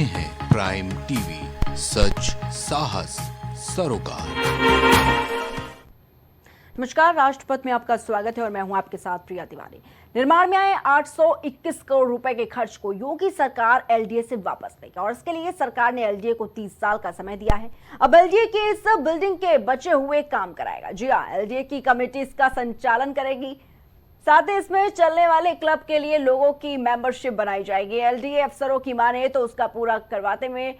हैं prime TV, सच साहस सरोकार। नमस्कार, राष्ट्रपति में आपका स्वागत है और मैं हूं आपके साथ प्रिया तिवारी। निर्माण में आए 821 करोड़ रुपए के खर्च को योगी सरकार एलडीए से वापस लेगी और इसके लिए सरकार ने एलडीए को 30 साल का समय दिया है। अब एलडीए की इस बिल्डिंग के बचे हुए काम कराएगा। जी हां, एलडीए की कमेटी इसका संचालन करेगी। साथ ही इसमें चलने वाले क्लब के लिए लोगों की मेंबरशिप बनाई जाएगी। एलडीए अफसरों की माने तो उसका पूरा करवाते में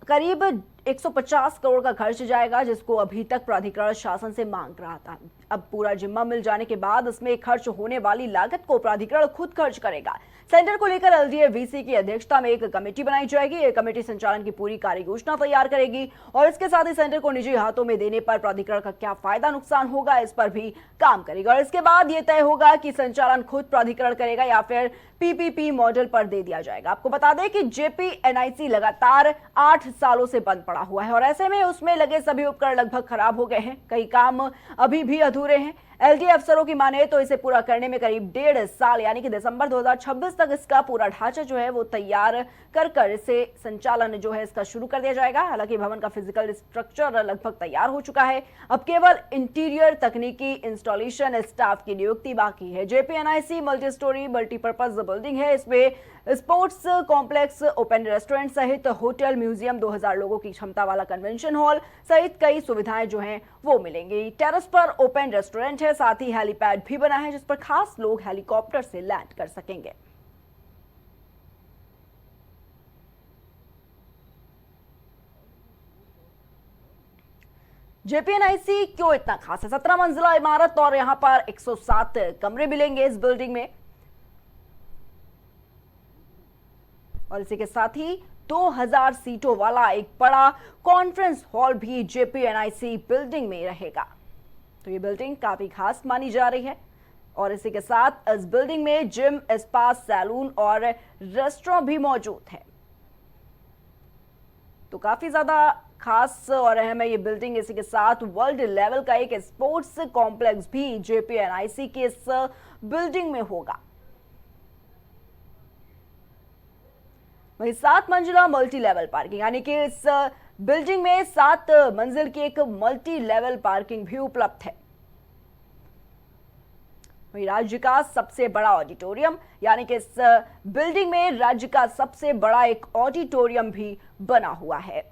करीब 150 करोड़ का खर्च जाएगा, जिसको अभी तक प्राधिकरण शासन से मांग रहा था। अब पूरा जिम्मा मिल जाने के बाद इसमें खर्च होने वाली लागत को प्राधिकरण खुद खर्च करेगा। सेंटर को लेकर एलडीए वीसी की अध्यक्षता में एक कमेटी बनाई जाएगी। ये कमेटी संचालन की पूरी कार्य योजना तैयार करेगी और इसके साथ ही सेंटर को निजी हाथों में देने पर प्राधिकरण का क्या फायदा नुकसान होगा, इस पर भी काम करेगा। और इसके बाद यह तय होगा कि संचालन खुद प्राधिकरण करेगा या फिर पीपीपी मॉडल पर दे दिया जाएगा। आपको बता दें कि जेपीएनआईसी लगातार 8 सालों से बंद पड़ा हुआ है और ऐसे में उसमें लगे सभी उपकरण लगभग खराब हो गए हैं। कई काम अभी भी अधूरे हैं। एलडीए अफसरों की माने तो इसे पूरा करने में करीब 1.5 साल यानी कि दिसंबर 2026 तक इसका पूरा ढांचा जो है वो तैयार कर इसे संचालन जो है इसका शुरू कर दिया जाएगा। हालांकि भवन का फिजिकल स्ट्रक्चर लगभग तैयार हो चुका है। अब केवल इंटीरियर तकनीकी इंस्टॉलेशन स्टाफ की नियुक्ति बाकी है। JPNIC multi storey multipurpose building है। इसमें स्पोर्ट्स कॉम्प्लेक्स, ओपन रेस्टोरेंट सहित होटल, म्यूजियम, 2000 लोगों की क्षमता वाला कन्वेंशन हॉल सहित कई सुविधाएं जो हैं वो मिलेंगी। टेरेस पर ओपन रेस्टोरेंट है, साथ ही हेलीपैड भी बना है जिस पर खास लोग हेलीकॉप्टर से लैंड कर सकेंगे। जेपीएनआईसी क्यों इतना खास है? 17 मंजिला इमारत और यहां पर 107 कमरे मिलेंगे इस बिल्डिंग में और इसी के साथ ही 2000 सीटों वाला एक बड़ा कॉन्फ्रेंस हॉल भी जेपीएनआईसी बिल्डिंग में रहेगा। तो ये बिल्डिंग काफी खास मानी जा रही है और इसी के साथ इस बिल्डिंग में जिम, स्पा, सैलून और रेस्टोरेंट भी मौजूद है। तो काफी ज्यादा खास और अहम है ये बिल्डिंग। इसी के साथ वर्ल्ड लेवल का एक स्पोर्ट्स कॉम्प्लेक्स भी जेपीएनआईसी के इस बिल्डिंग में होगा। वहीं 7 मंजिला मल्टी लेवल पार्किंग यानी कि इस बिल्डिंग में 7 मंजिल की एक मल्टी लेवल पार्किंग भी उपलब्ध है। वहीं राज्य का सबसे बड़ा ऑडिटोरियम यानी कि इस बिल्डिंग में राज्य का सबसे बड़ा एक ऑडिटोरियम भी बना हुआ है।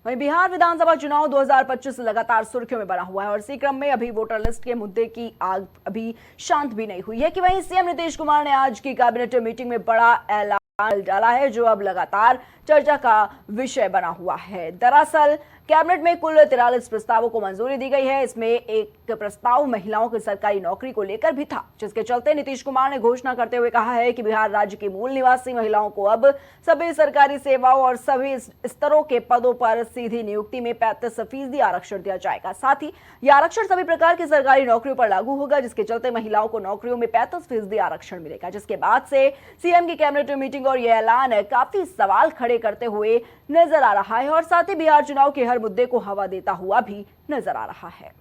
वहीं बिहार विधानसभा चुनाव 2025 लगातार सुर्खियों में बना हुआ है और इसी क्रम में अभी वोटर लिस्ट के मुद्दे की आग अभी शांत भी नहीं हुई है कि वहीं सीएम नीतीश कुमार ने आज की कैबिनेट मीटिंग में बड़ा ऐलान डाला है जो अब लगातार चर्चा का विषय बना हुआ है। दरअसल कैबिनेट में कुल 43 प्रस्तावों को मंजूरी दी गई है। इसमें एक प्रस्ताव महिलाओं की सरकारी नौकरी को लेकर भी था, जिसके चलते नीतीश कुमार ने घोषणा करते हुए कहा है कि बिहार राज्य की मूल निवासी महिलाओं को अब सभी सरकारी सेवाओं और सभी स्तरों के पदों पर सीधी नियुक्ति में 35% आरक्षण दिया जाएगा। साथ ही यह आरक्षण सभी प्रकार की सरकारी नौकरियों पर लागू होगा, जिसके चलते महिलाओं को नौकरियों में 35% आरक्षण मिलेगा। जिसके बाद से सीएम की कैबिनेट मीटिंग और यह ऐलान काफी सवाल खड़े करते हुए नजर आ रहा है और साथ ही बिहार चुनाव के हर मुद्दे को हवा देता हुआ भी नजर आ रहा है।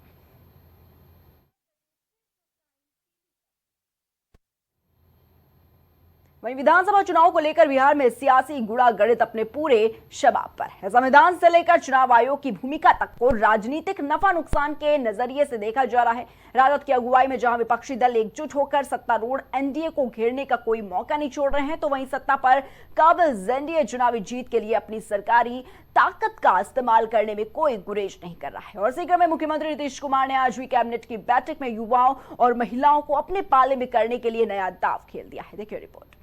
वहीं विधानसभा चुनाव को लेकर बिहार में सियासी गुड़ा गणित अपने पूरे शबाब पर है। संविधान से लेकर चुनाव आयोग की भूमिका तक को राजनीतिक नफा नुकसान के नजरिए से देखा जा रहा है। राजद की अगुवाई में जहां विपक्षी दल एकजुट होकर सत्तारूढ़ एनडीए को घेरने का कोई मौका नहीं छोड़ रहे हैं, तो वहीं सत्ता पर काबिज एनडीए चुनावी जीत के लिए अपनी सरकारी ताकत का इस्तेमाल करने में कोई गुरेज नहीं कर रहा है। और इसी क्रम में मुख्यमंत्री नीतीश कुमार ने आज हुई कैबिनेट की बैठक में युवाओं और महिलाओं को अपने पाले में करने के लिए नया दांव खेल दिया है। देखिए रिपोर्ट।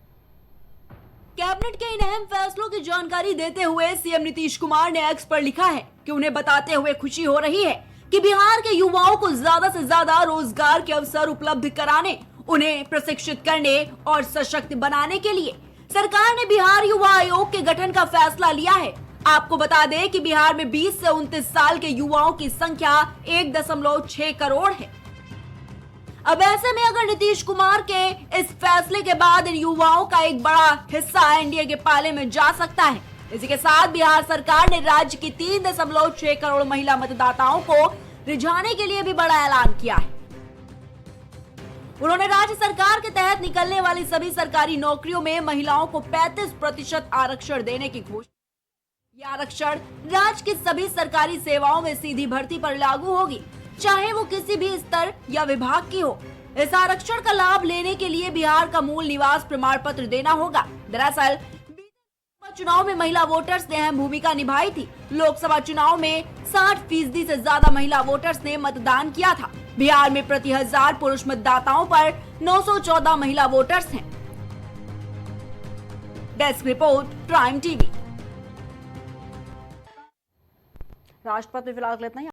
कैबिनेट के इन अहम फैसलों की जानकारी देते हुए सीएम नीतीश कुमार ने एक्स पर लिखा है कि उन्हें बताते हुए खुशी हो रही है कि बिहार के युवाओं को ज्यादा से ज्यादा रोजगार के अवसर उपलब्ध कराने, उन्हें प्रशिक्षित करने और सशक्त बनाने के लिए सरकार ने बिहार युवा आयोग के गठन का फैसला लिया है। आपको बता दें कि बिहार में 20 से 29 साल के युवाओं की संख्या 1.6 करोड़ है। अब ऐसे में अगर नीतीश कुमार के इस फैसले के बाद इन युवाओं का एक बड़ा हिस्सा एनडीए के पाले में जा सकता है। इसी के साथ बिहार सरकार ने राज्य की 3.6 करोड़ महिला मतदाताओं को रिझाने के लिए भी बड़ा ऐलान किया है। उन्होंने राज्य सरकार के तहत निकलने वाली सभी सरकारी नौकरियों में महिलाओं को 35% आरक्षण देने की घोषणा। यह आरक्षण राज्य की सभी सरकारी सेवाओं में सीधी भर्ती पर लागू होगी, चाहे वो किसी भी स्तर या विभाग की हो। इस आरक्षण का लाभ लेने के लिए बिहार का मूल निवास प्रमाण पत्र देना होगा। दरअसल लोकसभा चुनाव में महिला वोटर्स ने अहम भूमिका निभाई थी। लोकसभा चुनाव में 60% से ज्यादा महिला वोटर्स ने मतदान किया था। बिहार में प्रति 1000 पुरुष मतदाताओं पर 914 महिला वोटर्स हैं। Desk report, prime TV. राष्ट्रपति फिलहाल इतना ही।